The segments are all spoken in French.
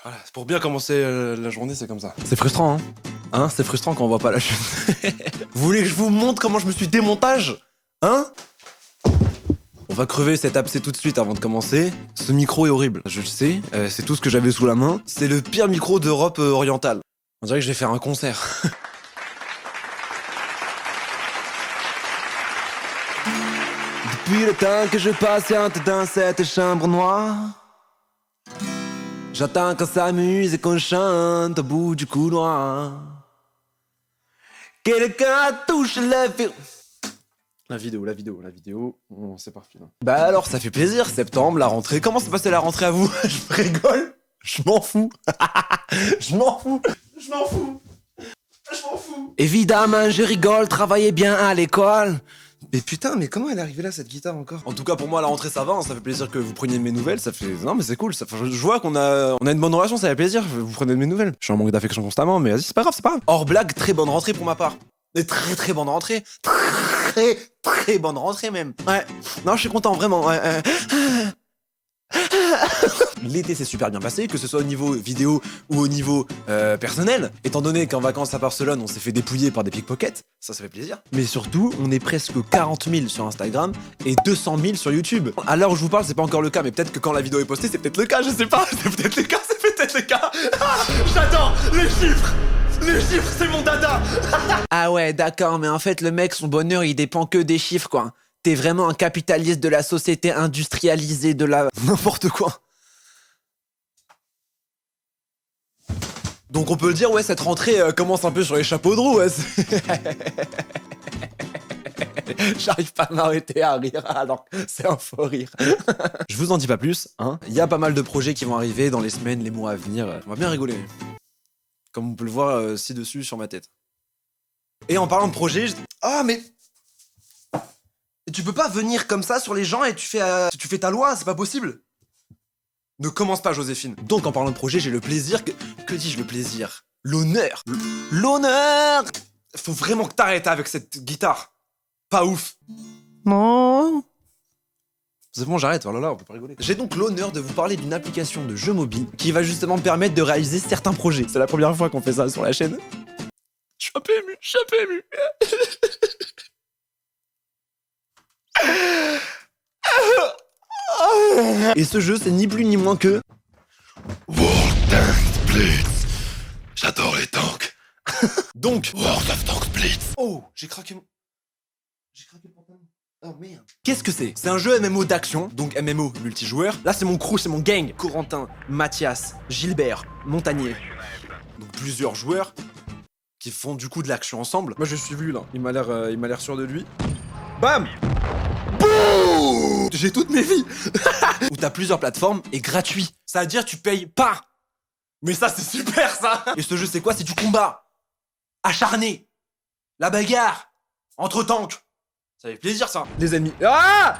Voilà, pour bien commencer la journée, c'est comme ça. C'est frustrant, hein. Hein, c'est frustrant quand on voit pas la chute. Vous voulez que je vous montre comment je me suis démontage? Hein? On va crever cet abcès tout de suite avant de commencer. Ce micro est horrible, je le sais, c'est tout ce que j'avais sous la main. C'est le pire micro d'Europe orientale. On dirait que je vais faire un concert. Depuis le temps que je patiente dans cette chambre noire, j'attends qu'on s'amuse et qu'on chante au bout du couloir. Quelqu'un touche le fil. La vidéo, oh, c'est parti là. Bah alors, ça fait plaisir, septembre, la rentrée. Comment s'est passée la rentrée à vous? Je rigole, je m'en fous. Je m'en fous. Évidemment, je rigole, travaillez bien à l'école. Mais putain, mais comment elle est arrivée là, cette guitare encore? En tout cas, pour moi, la rentrée, ça va, hein, ça fait plaisir que vous preniez de mes nouvelles, ça fait... Non, mais c'est cool, ça... je vois qu'on a une bonne relation, ça fait plaisir, vous prenez de mes nouvelles. Je suis en manque d'affection constamment, mais vas-y, c'est pas grave. Hors blague, très bonne rentrée pour ma part. Et très bonne rentrée. Très bonne rentrée, même. Ouais. Non, je suis content, vraiment, ouais. L'été s'est super bien passé, que ce soit au niveau vidéo ou au niveau personnel, étant donné qu'en vacances à Barcelone, on s'est fait dépouiller par des pickpockets, ça fait plaisir. Mais surtout, on est presque 40 000 sur Instagram et 200 000 sur YouTube. À l'heure où je vous parle, c'est pas encore le cas, mais peut-être que quand la vidéo est postée, c'est peut-être le cas, je sais pas, c'est peut-être le cas. Ah, j'adore les chiffres. Les chiffres, c'est mon dada. Ah ouais, d'accord, mais en fait, le mec, son bonheur, il dépend que des chiffres, quoi. T'es vraiment un capitaliste de la société industrialisée de la... N'importe quoi. Donc on peut le dire, ouais, cette rentrée commence un peu sur les chapeaux de roue, ouais. J'arrive pas à m'arrêter à rire, alors c'est un faux rire. Je vous en dis pas plus, hein. Il y a pas mal de projets qui vont arriver dans les semaines, les mois à venir. On va bien rigoler. Comme on peut le voir ci-dessus sur ma tête. Et en parlant de projet, ah mais... Tu peux pas venir comme ça sur les gens et tu fais ta loi, c'est pas possible. Ne commence pas, Joséphine. Donc en parlant de projet, j'ai le plaisir que dis-je le plaisir? L'honneur. L'honneur. Faut vraiment que t'arrêtes avec cette guitare. Pas ouf. Non. C'est bon, j'arrête, oh là là, on peut pas rigoler. J'ai donc l'honneur de vous parler d'une application de jeu mobile qui va justement me permettre de réaliser certains projets. C'est la première fois qu'on fait ça sur la chaîne. Je suis un peu ému. Et ce jeu, c'est ni plus ni moins que... World Tanks Blitz. J'adore les tanks. Donc... World of Tanks Blitz. Oh, j'ai craqué le pantalon. Oh merde. Qu'est-ce que c'est? C'est un jeu MMO d'action, donc MMO multijoueur. Là, c'est mon crew, c'est mon gang. Corentin, Mathias, Gilbert, Montagnier. Donc plusieurs joueurs qui font du coup de l'action ensemble. Moi, je suis vu là. Il m'a l'air sûr de lui. Bam! Bouh! J'ai toutes mes vies. Où t'as plusieurs plateformes et gratuit. Ça veut dire tu payes pas. Mais ça c'est super ça. Et ce jeu c'est quoi? C'est du combat acharné. La bagarre entre tanks. Ça fait plaisir ça. Les ennemis. Ah!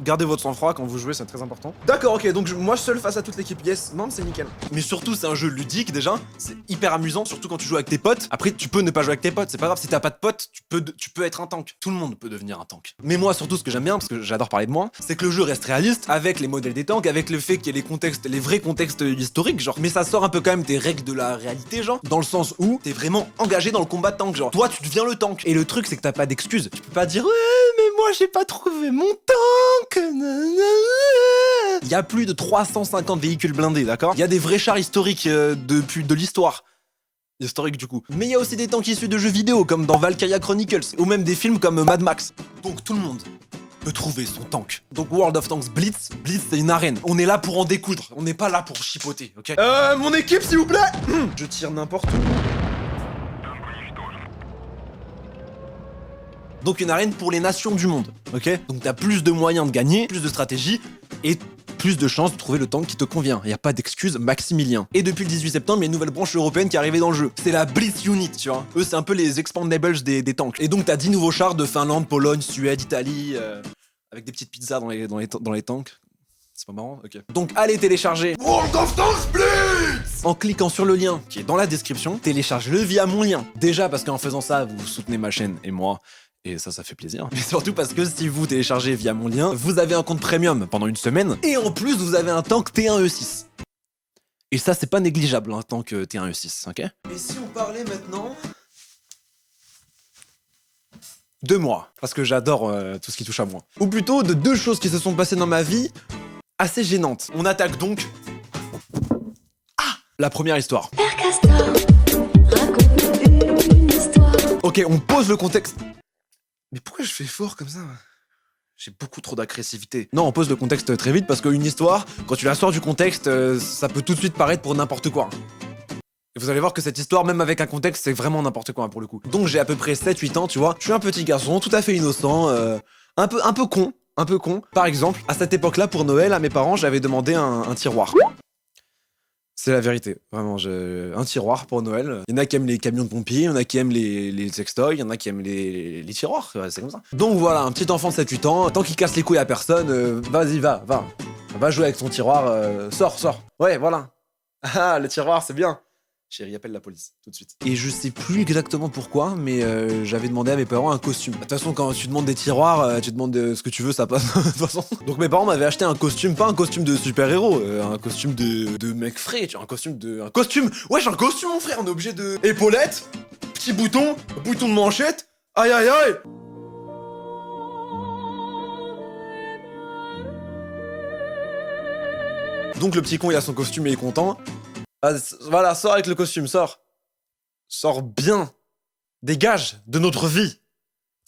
Gardez votre sang-froid quand vous jouez, c'est très important. D'accord, ok, donc moi seul face à toute l'équipe, yes, non, c'est nickel. Mais surtout, c'est un jeu ludique déjà, c'est hyper amusant, surtout quand tu joues avec tes potes. Après, tu peux ne pas jouer avec tes potes, c'est pas grave, si t'as pas de potes, tu peux être un tank. Tout le monde peut devenir un tank. Mais moi, surtout, ce que j'aime bien, parce que j'adore parler de moi, c'est que le jeu reste réaliste, avec les modèles des tanks, avec le fait qu'il y ait les vrais contextes historiques, genre. Mais ça sort un peu quand même des règles de la réalité, genre, dans le sens où t'es vraiment engagé dans le combat de tank, genre. Toi, tu deviens le tank. Et le truc, c'est que t'as pas d'excuses. Tu peux pas dire, ouais, mais moi, j'ai pas trouvé mon tank. Il y a plus de 350 véhicules blindés, d'accord? Il y a des vrais chars historiques de l'histoire. Historique du coup. Mais il y a aussi des tanks issus de jeux vidéo, comme dans Valkyria Chronicles, ou même des films comme Mad Max. Donc tout le monde peut trouver son tank. Donc World of Tanks Blitz c'est une arène. On est là pour en découdre, on n'est pas là pour chipoter, ok? Mon équipe s'il vous plaît. Je tire n'importe où. Donc une arène pour les nations du monde, ok? Donc t'as plus de moyens de gagner, plus de stratégie, et plus de chances de trouver le tank qui te convient. Y a pas d'excuse, Maximilien. Et depuis le 18 septembre, il y a une nouvelle branche européenne qui est arrivée dans le jeu. C'est la Blitz Unit, tu vois. Eux, c'est un peu les expandables des tanks. Et donc t'as 10 nouveaux chars de Finlande, Pologne, Suède, Italie, avec des petites pizzas dans les tanks. C'est pas marrant? Ok. Donc allez télécharger World of Tanks Blitz en cliquant sur le lien qui est dans la description. Télécharge-le via mon lien. Déjà parce qu'en faisant ça, vous soutenez ma chaîne et moi. Et ça fait plaisir. Mais surtout parce que si vous téléchargez via mon lien, vous avez un compte premium pendant une semaine. Et en plus, vous avez un tank T1E6. Et ça, c'est pas négligeable, hein, tant que t'es un E6, ok? Et si on parlait maintenant de moi, parce que j'adore tout ce qui touche à moi. Ou plutôt de deux choses qui se sont passées dans ma vie assez gênantes. On attaque donc... Ah! La première histoire. Père Castor, raconte-nous une histoire. Ok, on pose le contexte. Mais pourquoi je fais fort comme ça? J'ai beaucoup trop d'agressivité. Non, on pose le contexte très vite parce qu'une histoire, quand tu la sors du contexte, ça peut tout de suite paraître pour n'importe quoi. Et vous allez voir que cette histoire, même avec un contexte, c'est vraiment n'importe quoi pour le coup. Donc j'ai à peu près 7-8 ans, tu vois. Je suis un petit garçon, tout à fait innocent, un peu con. Un peu con. Par exemple, à cette époque-là, pour Noël, à mes parents, j'avais demandé un tiroir. C'est la vérité, vraiment, un tiroir pour Noël. Il y en a qui aiment les camions de pompiers, il y en a qui aiment les sextoys, il y en a qui aiment les tiroirs, ouais, c'est comme ça. Donc voilà, un petit enfant de 7-8 ans, tant qu'il casse les couilles à personne, vas-y, va jouer avec son tiroir, sors. Ouais, voilà. Ah, le tiroir, c'est bien. Chérie, appelle la police, tout de suite. Et je sais plus exactement pourquoi, mais j'avais demandé à mes parents un costume. De toute façon, quand tu demandes des tiroirs, tu demandes ce que tu veux, ça passe de toute façon. Donc mes parents m'avaient acheté un costume, pas un costume de super-héros, un costume de mec frais, tu vois, un costume... Wesh, un costume, mon frère, on est obligé de... Épaulettes, petit bouton de manchette, aïe aïe aïe. Donc le petit con, il a son costume et il est content. Voilà, sors avec le costume, sors. Sors bien. Dégage de notre vie.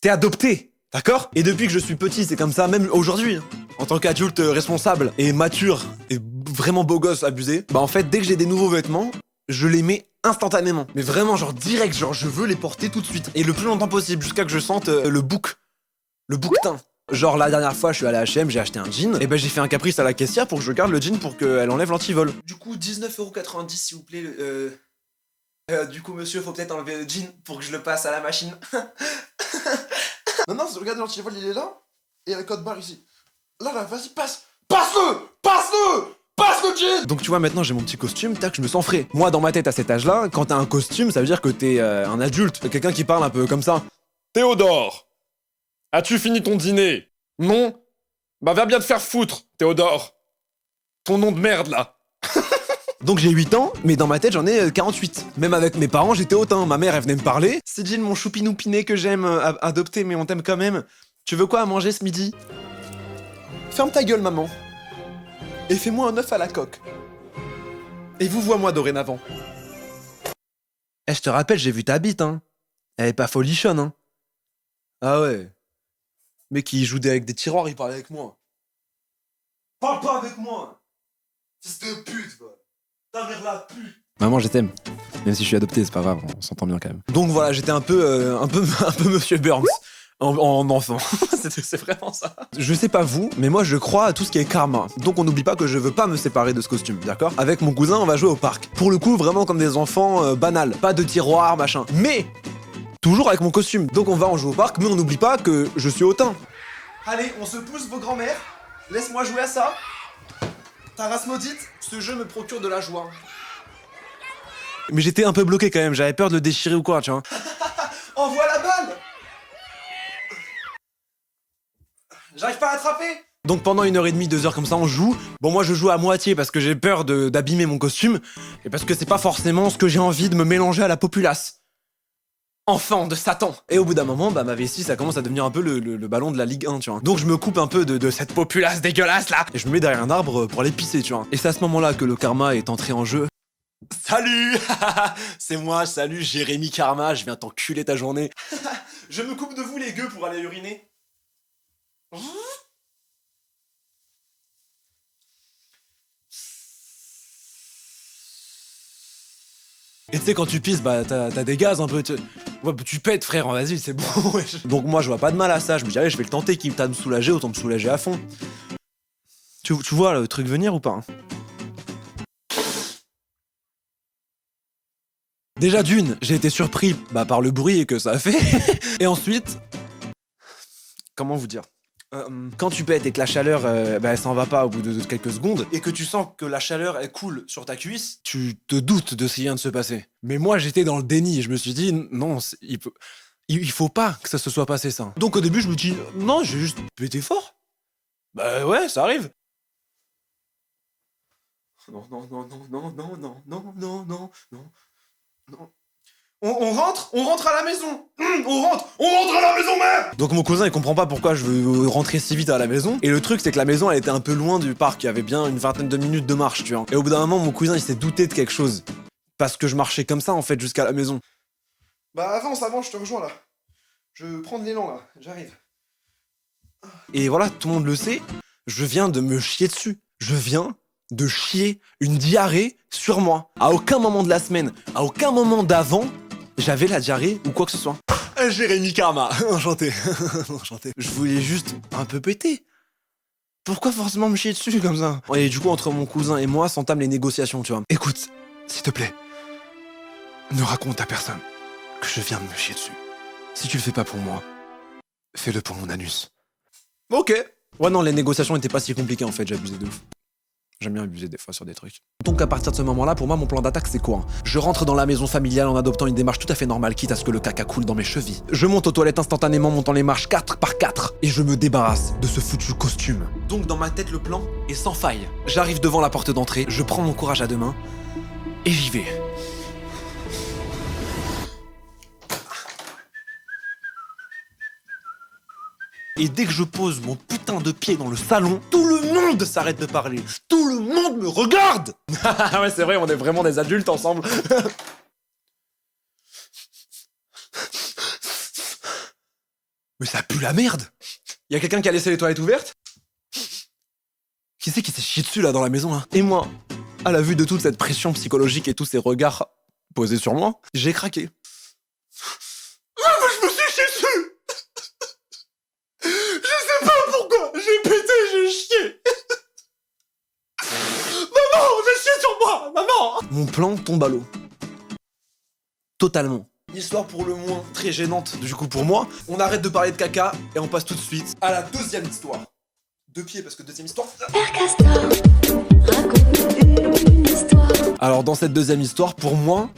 T'es adopté, d'accord? Et depuis que je suis petit, c'est comme ça, même aujourd'hui. Hein. En tant qu'adulte responsable et mature et vraiment beau gosse abusé, bah en fait, dès que j'ai des nouveaux vêtements, je les mets instantanément. Mais vraiment, genre direct, genre je veux les porter tout de suite. Et le plus longtemps possible, jusqu'à que je sente le bouquetin. Genre la dernière fois je suis allé à H&M, j'ai acheté un jean, et ben j'ai fait un caprice à la caissière pour que je garde le jean pour qu'elle enlève l'antivol. Du coup 19,90€ s'il vous plaît, du coup monsieur faut peut-être enlever le jean pour que je le passe à la machine. Non, regarde l'antivol il est là, et il y a le code barre ici. Là, vas-y, passe le jean. Donc tu vois maintenant j'ai mon petit costume, tac je me sens frais. Moi dans ma tête à cet âge-là, quand t'as un costume ça veut dire que t'es un adulte, quelqu'un qui parle un peu comme ça. Théodore! As-tu fini ton dîner? Non? Bah va bien te faire foutre, Théodore. Ton nom de merde, là. Donc j'ai 8 ans, mais dans ma tête j'en ai 48. Même avec mes parents j'étais hautain, ma mère elle venait me parler. C'est Jean mon choupinoupiné que j'aime adopter mais on t'aime quand même. Tu veux quoi à manger ce midi? Ferme ta gueule maman. Et fais-moi un œuf à la coque. Et vous vois-moi dorénavant. Eh je te rappelle j'ai vu ta bite hein. Elle est pas folichonne hein. Ah ouais. Mec, il joue avec des tiroirs, il parlait avec moi. Parle pas avec moi! Fils de pute, va! Ta mère la pute! Maman, je t'aime. Même si je suis adopté, c'est pas grave, on s'entend bien quand même. Donc voilà, j'étais un peu Monsieur Burns. En enfant. C'est vraiment ça. Je sais pas vous, mais moi je crois à tout ce qui est karma. Donc on n'oublie pas que je veux pas me séparer de ce costume, d'accord? Avec mon cousin, on va jouer au parc. Pour le coup, vraiment comme des enfants banals. Pas de tiroirs, machin. Mais toujours avec mon costume. Donc on va en jouer au parc, mais on n'oublie pas que je suis hautain. Allez, on se pousse vos grands-mères. Laisse-moi jouer à ça. Ta race maudite, ce jeu me procure de la joie. Mais j'étais un peu bloqué quand même, j'avais peur de le déchirer ou quoi, tu vois. Envoie la balle. J'arrive pas à attraper. Donc pendant 1h30, 2 heures comme ça, on joue. Bon, moi je joue à moitié parce que j'ai peur d'abîmer mon costume. Et parce que c'est pas forcément ce que j'ai envie de me mélanger à la populace. Enfant de Satan. Et au bout d'un moment, bah ma vessie, ça commence à devenir un peu le ballon de la Ligue 1, tu vois. Donc je me coupe un peu de cette populace dégueulasse là, et je me mets derrière un arbre pour aller pisser, tu vois. Et c'est à ce moment-là que le karma est entré en jeu. Salut. C'est moi, salut Jérémy Karma, je viens t'enculer ta journée. Je me coupe de vous les gueux pour aller uriner. Et tu sais, quand tu pisses, bah t'as des gaz un peu. Ouais, tu pètes, frère, vas-y, c'est bon. Wesh. Donc moi, je vois pas de mal à ça. Je me dis, allez, je vais le tenter, quitte à me soulager, autant me soulager à fond. Tu vois le truc venir ou pas hein? Déjà d'une, j'ai été surpris par le bruit que ça a fait. Et ensuite, comment vous dire? Quand tu pètes et que la chaleur elle s'en va pas au bout de quelques secondes et que tu sens que la chaleur elle coule sur ta cuisse, tu te doutes de ce qui vient de se passer. Mais moi j'étais dans le déni, je me suis dit non, il faut pas que ça se soit passé ça. Donc au début je me dis non, j'ai juste pété fort. Bah ouais, ça arrive. Non, non, non, non, non, non, non, non, non, non, non, non. On rentre à la maison. On rentre à la maison, merde. Donc mon cousin il comprend pas pourquoi je veux rentrer si vite à la maison. Et le truc c'est que la maison elle était un peu loin du parc, il y avait bien une vingtaine de minutes de marche, tu vois. Et au bout d'un moment mon cousin il s'est douté de quelque chose. Parce que je marchais comme ça en fait jusqu'à la maison. Bah avance, je te rejoins là. Je prends de l'élan là, j'arrive. Et voilà, tout le monde le sait, je viens de me chier dessus. Je viens de chier une diarrhée sur moi. À aucun moment de la semaine, à aucun moment d'avant, j'avais la diarrhée ou quoi que ce soit. Jérémy Karma, enchanté. Enchanté. Je voulais juste un peu péter. Pourquoi forcément me chier dessus comme ça? Et du coup, entre mon cousin et moi, s'entament les négociations, tu vois. Écoute, s'il te plaît, ne raconte à personne que je viens de me chier dessus. Si tu le fais pas pour moi, fais-le pour mon anus. Ok. Ouais non, les négociations étaient pas si compliquées en fait, j'abusais de ouf. J'aime bien abuser des fois sur des trucs. Donc à partir de ce moment-là, pour moi, mon plan d'attaque, c'est quoi? Je rentre dans la maison familiale en adoptant une démarche tout à fait normale, quitte à ce que le caca coule dans mes chevilles. Je monte aux toilettes instantanément, montant les marches 4 par 4, et je me débarrasse de ce foutu costume. Donc dans ma tête, le plan est sans faille. J'arrive devant la porte d'entrée, je prends mon courage à deux mains, et j'y vais. Et dès que je pose mon putain de pied dans le salon, tout le monde s'arrête de parler. Tout le monde me regarde. Ouais, c'est vrai, on est vraiment des adultes ensemble. Mais ça pue la merde. Y a quelqu'un qui a laissé les toilettes ouvertes? Qui c'est qui s'est chié dessus là dans la maison là? Et moi, à la vue de toute cette pression psychologique et tous ces regards posés sur moi, j'ai craqué. Ah, mais je me suis chié dessus. Je sais pas pourquoi, j'ai pété, j'ai chié. Maman, j'ai chié sur moi, maman. Mon plan tombe à l'eau. Totalement. Histoire pour le moins très gênante, du coup pour moi. On arrête de parler de caca et on passe tout de suite à la deuxième histoire. Deux pieds parce que deuxième histoire. Père Castor, raconte une histoire. Alors dans cette deuxième histoire, pour moi,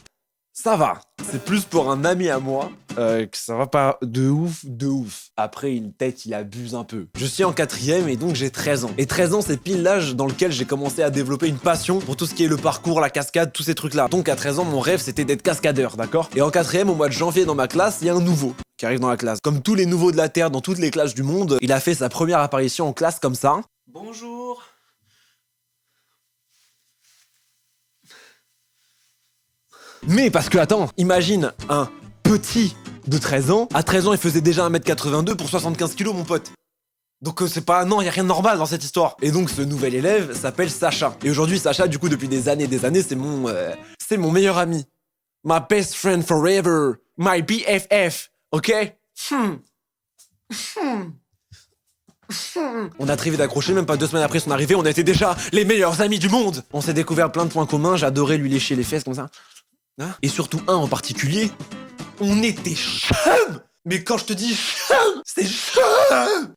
ça va. C'est plus pour un ami à moi que ça va pas de ouf, de ouf. Après, il abuse un peu. Je suis en 4ème et donc j'ai 13 ans. Et 13 ans, c'est pile l'âge dans lequel j'ai commencé à développer une passion pour tout ce qui est le parcours, la cascade, tous ces trucs-là. Donc à 13 ans, mon rêve, c'était d'être cascadeur, d'accord? Et en 4ème, au mois de janvier, dans ma classe, il y a un nouveau qui arrive dans la classe. Comme tous les nouveaux de la Terre, dans toutes les classes du monde, il a fait sa première apparition en classe comme ça. Bonjour. Mais parce que, attends, imagine un petit de 13 ans. À 13 ans, il faisait déjà 1m82 pour 75 kg, mon pote. Donc c'est pas... Non, y a rien de normal dans cette histoire. Et donc ce nouvel élève s'appelle Sacha. Et aujourd'hui, Sacha, du coup, depuis des années, c'est mon meilleur ami. My best friend forever. My BFF. Ok? On a très vite accroché, même pas 2 semaines après son arrivée, on était déjà les meilleurs amis du monde. On s'est découvert plein de points communs, j'adorais lui lécher les fesses comme ça. Hein? Et surtout un en particulier, on était chum. Mais quand je te dis chum, c'est chum.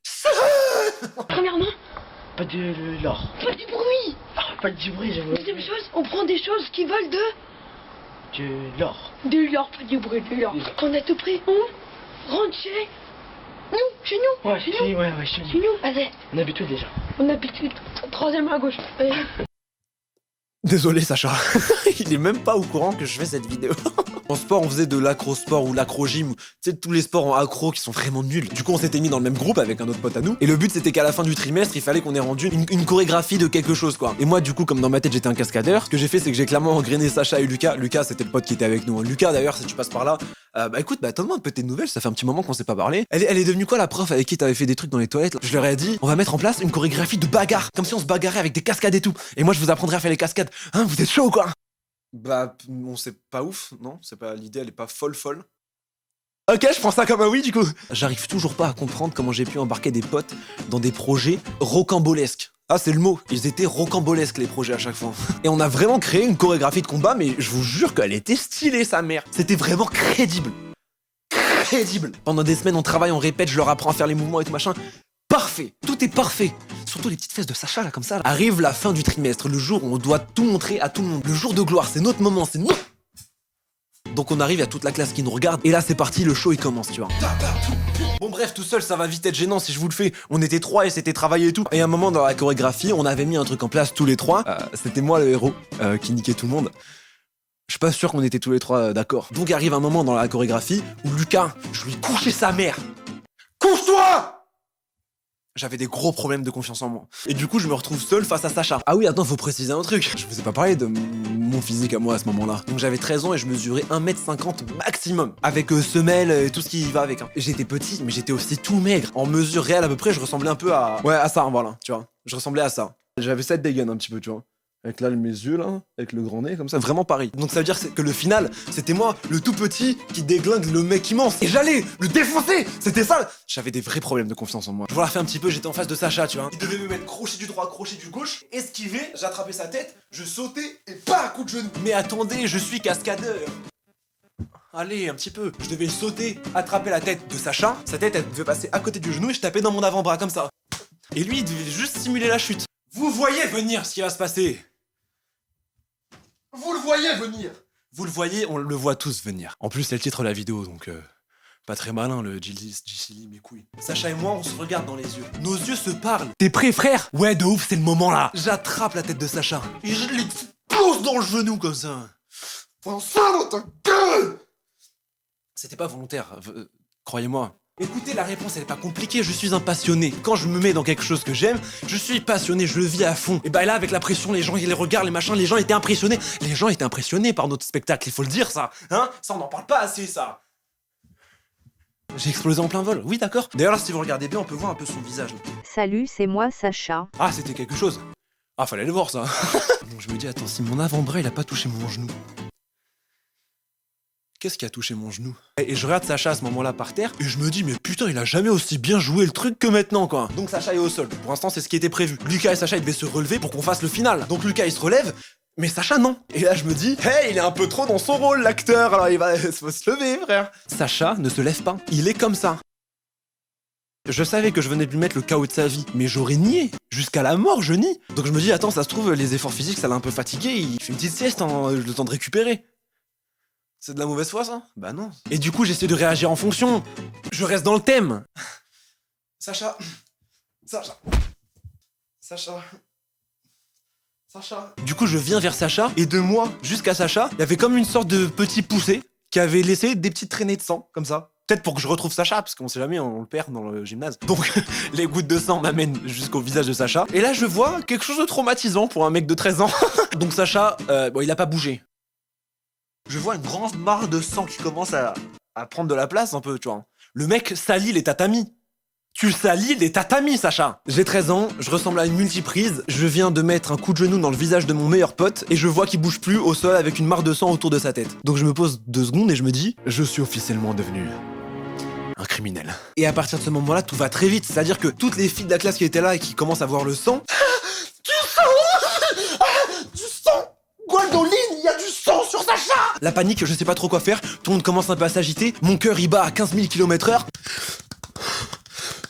Premièrement, Pas de l'or. pas du bruit. Pas du bruit, j'avoue. Deuxième chose, on prend des choses qui volent De l'or. de l'or, pas du bruit, de l'or. Quand on a tout pris, on rentre chez nous, Ouais, chez si, nous, ouais, chez chez nous. nous. Allez, On habite où déjà? on habite 3ème à gauche. Allez. Désolé Sacha, il est même pas au courant que je fais cette vidéo. En sport, on faisait de l'acro-sport ou l'acro-gym, tu sais, tous les sports en accro qui sont vraiment nuls. Du coup, on s'était mis dans le même groupe avec un autre pote à nous. Et le but, c'était qu'à la fin du trimestre, il fallait qu'on ait rendu une chorégraphie de quelque chose, quoi. Et moi, du coup, comme dans ma tête, j'étais un cascadeur, ce que j'ai fait, c'est que j'ai clairement engrainé Sacha et Lucas. Lucas, c'était le pote qui était avec nous. Lucas, d'ailleurs, si tu passes par là, écoute, donne-moi un peu tes nouvelles, ça fait un petit moment qu'on s'est pas parlé. Elle est devenue quoi, la prof avec qui t'avais fait des trucs dans les toilettes là? Je leur ai dit, on va mettre en place une chorégraphie de bagarre, comme si on se bagarrait avec des cascades et tout. Et moi, je vous apprendrai à faire les cascades. Hein, vous êtes chaud, quoi? Bon, c'est pas ouf, non? C'est pas... L'idée, elle est pas folle. Ok, je prends ça comme un oui, du coup. J'arrive toujours pas à comprendre comment j'ai pu embarquer des potes dans des projets rocambolesques. Ah, c'est le mot. Ils étaient rocambolesques, les projets, à chaque fois. Et on a vraiment créé une chorégraphie de combat, mais je vous jure qu'elle était stylée, sa mère. C'était vraiment crédible. Crédible. Pendant des semaines, on travaille, on répète, je leur apprends à faire les mouvements et tout machin. Parfait. Tout est parfait. Surtout les petites fesses de Sacha, là, comme ça. Là. Arrive la fin du trimestre, le jour où on doit tout montrer à tout le monde. Le jour de gloire, c'est notre moment, c'est nous. Donc on arrive, il y a toute la classe qui nous regarde, et là c'est parti, le show il commence, tu vois. Bon bref, tout seul ça va vite être gênant si je vous le fais. On était 3 et c'était travaillé et tout. Et à un moment dans la chorégraphie, on avait mis un truc en place tous les 3. C'était moi le héros qui niquait tout le monde. Je suis pas sûr qu'on était tous les 3 d'accord. Donc arrive un moment dans la chorégraphie où Lucas, je lui ai couché sa mère. Couche-toi! J'avais des gros problèmes de confiance en moi. Et du coup, je me retrouve seul face à Sacha. Ah oui, attends, faut préciser un truc. Je vous ai pas parlé de mon physique à moi à ce moment-là. Donc j'avais 13 ans et je mesurais 1m50 maximum. Avec semelle et tout ce qui va avec. Hein. J'étais petit, mais j'étais aussi tout maigre. En mesure réelle à peu près, je ressemblais un peu à... Ouais, à ça, voilà, tu vois. Je ressemblais à ça. J'avais cette dégaine un petit peu, tu vois. Avec là mes yeux là, avec le grand nez comme ça, vraiment pareil. Donc ça veut dire que le final, c'était moi, le tout petit, qui déglingue le mec immense. Et j'allais le défoncer. C'était ça. J'avais des vrais problèmes de confiance en moi. Je vous la refais un petit peu, j'étais en face de Sacha, tu vois. Il devait me mettre crochet du droit, crochet du gauche, esquiver, j'attrapais sa tête, je sautais et pas un coup de genou. Mais attendez, je suis cascadeur. Allez, un petit peu. Je devais sauter, attraper la tête de Sacha. Sa tête, elle devait passer à côté du genou et je tapais dans mon avant-bras comme ça. Et lui, il devait juste simuler la chute. Vous voyez venir ce qui va se passer. Vous le voyez venir. Vous le voyez, on le voit tous venir. En plus, c'est le titre de la vidéo, donc pas très malin le Gilly, mes couilles. Sacha et moi, on se regarde dans les yeux. Nos yeux se parlent. T'es prêt, frère? Ouais, de ouf, c'est le moment là. J'attrape la tête de Sacha et je l'explose dans le genou comme ça. Enfin, ça dans ta gueule. C'était pas volontaire, croyez-moi. Écoutez, la réponse elle est pas compliquée, je suis un passionné. Quand je me mets dans quelque chose que j'aime, je suis passionné, je le vis à fond. Et bah là, avec la pression, les gens, ils les regardent, les machins, les gens étaient impressionnés. Les gens étaient impressionnés par notre spectacle, il faut le dire ça. Hein? Ça, on n'en parle pas assez, ça. J'ai explosé en plein vol, oui d'accord. D'ailleurs là, si vous regardez bien, on peut voir un peu son visage. Salut, c'est moi Sacha. Ah, c'était quelque chose. Ah, fallait le voir ça. Donc je me dis, attends, si mon avant-bras, il a pas touché mon genou. Qu'est-ce qui a touché mon genou? Et je regarde Sacha à ce moment-là par terre, et je me dis, mais putain, il a jamais aussi bien joué le truc que maintenant, quoi. Donc Sacha est au sol. Pour l'instant, c'est ce qui était prévu. Lucas et Sacha, ils devaient se relever pour qu'on fasse le final. Donc Lucas, il se relève, mais Sacha, non. Et là, je me dis, hey, il est un peu trop dans son rôle, l'acteur, alors il faut se lever, frère. Sacha ne se lève pas. Il est comme ça. Je savais que je venais de lui mettre le chaos de sa vie, mais j'aurais nié. Jusqu'à la mort, je nie. Donc je me dis, attends, ça se trouve, les efforts physiques, ça l'a un peu fatigué, il fait une petite sieste, le temps de récupérer. C'est de la mauvaise foi, ça? Bah non. Et du coup, j'essaie de réagir en fonction. Je reste dans le thème. Sacha. Du coup, je viens vers Sacha, et de moi jusqu'à Sacha, il y avait comme une sorte de petit poussé qui avait laissé des petites traînées de sang, comme ça. Peut-être pour que je retrouve Sacha, parce qu'on sait jamais, on le perd dans le gymnase. Donc, les gouttes de sang m'amènent jusqu'au visage de Sacha. Et là, je vois quelque chose de traumatisant pour un mec de 13 ans. Donc Sacha, bon, il a pas bougé. Je vois une grande mare de sang qui commence à prendre de la place un peu, tu vois. Le mec salit les tatamis. Tu salis les tatamis, Sacha. J'ai 13 ans, je ressemble à une multiprise, je viens de mettre un coup de genou dans le visage de mon meilleur pote, et je vois qu'il bouge plus au sol avec une mare de sang autour de sa tête. Donc je me pose 2 secondes et je me dis, je suis officiellement devenu un criminel. Et à partir de ce moment-là, tout va très vite. C'est-à-dire que toutes les filles de la classe qui étaient là et qui commencent à voir le sang... Du sang. Gwendoline, il y a du sang sur Sacha. La panique, je sais pas trop quoi faire, tout le monde commence un peu à s'agiter, mon cœur il bat à 15 000 km/h.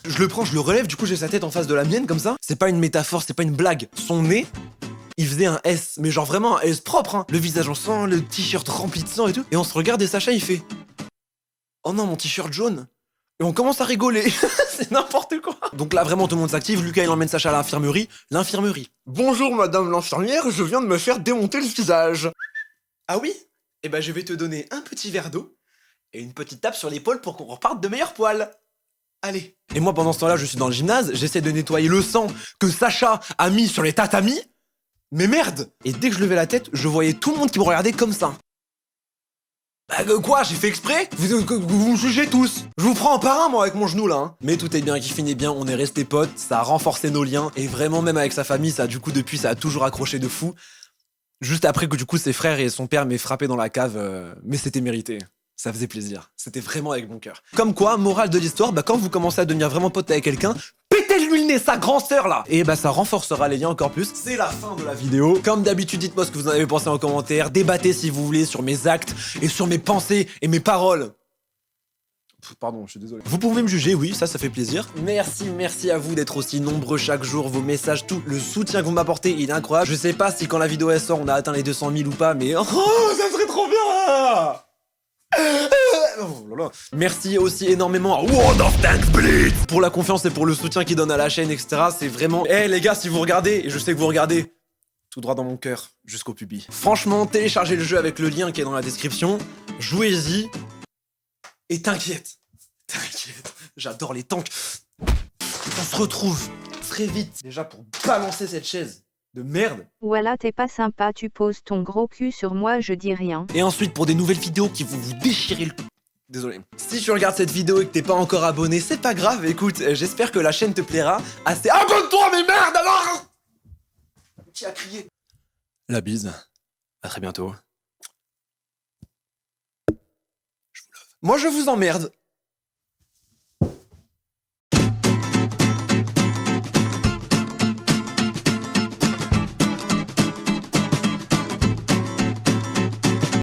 Je le prends, je le relève, du coup j'ai sa tête en face de la mienne comme ça. C'est pas une métaphore, c'est pas une blague. Son nez, il faisait un S, mais genre vraiment un S propre, hein. Le visage en sang, le t-shirt rempli de sang et tout. Et on se regarde et Sacha il fait, oh non, mon t-shirt jaune. Et on commence à rigoler. C'est n'importe quoi. Donc là vraiment tout le monde s'active, Lucas il emmène Sacha à l'infirmerie. L'infirmerie. Bonjour madame l'infirmière, je viens de me faire démonter le visage. Ah oui? Eh ben je vais te donner un petit verre d'eau et une petite tape sur l'épaule pour qu'on reparte de meilleurs poils. Allez. Et moi pendant ce temps-là je suis dans le gymnase, j'essaie de nettoyer le sang que Sacha a mis sur les tatamis. Mais merde! Et dès que je levais la tête, je voyais tout le monde qui me regardait comme ça. Bah quoi, j'ai fait exprès? Vous me jugez tous. Je vous prends un par un moi avec mon genou là, hein. Mais tout est bien qui finit bien, on est restés potes, ça a renforcé nos liens. Et vraiment même avec sa famille, ça du coup depuis ça a toujours accroché de fou. Juste après que du coup ses frères et son père m'aient frappé dans la cave, mais c'était mérité. Ça faisait plaisir, c'était vraiment avec mon cœur. Comme quoi, morale de l'histoire, bah quand vous commencez à devenir vraiment pote avec quelqu'un, pétez-lui le nez, sa grande sœur là. Et bah ça renforcera les liens encore plus. C'est la fin de la vidéo. Comme d'habitude, dites-moi ce que vous en avez pensé en commentaire. Débattez si vous voulez sur mes actes et sur mes pensées et mes paroles. Pardon, je suis désolé. Vous pouvez me juger, oui, ça fait plaisir. Merci à vous d'être aussi nombreux chaque jour, vos messages, tout le soutien que vous m'apportez, il est incroyable. Je sais pas si quand la vidéo elle sort, on a atteint les 200 000 ou pas, mais oh, ça serait trop bien. Oh là là. Merci aussi énormément à World of Tanks Blitz pour la confiance et pour le soutien qu'il donne à la chaîne, etc. C'est vraiment... Eh les gars, si vous regardez, et je sais que vous regardez, tout droit dans mon cœur, jusqu'au pubis. Franchement, téléchargez le jeu avec le lien qui est dans la description, jouez-y, et t'inquiète, j'adore les tanks. On se retrouve très vite, déjà pour balancer cette chaise de merde. Voilà, t'es pas sympa, tu poses ton gros cul sur moi, je dis rien. Et ensuite pour des nouvelles vidéos qui vont vous déchirer le... Désolé. Si tu regardes cette vidéo et que t'es pas encore abonné, c'est pas grave, écoute, j'espère que la chaîne te plaira. Assez... Abonne-toi, mais merde alors! Qui a crié? La bise. À très bientôt. Je vous love. Moi je vous emmerde.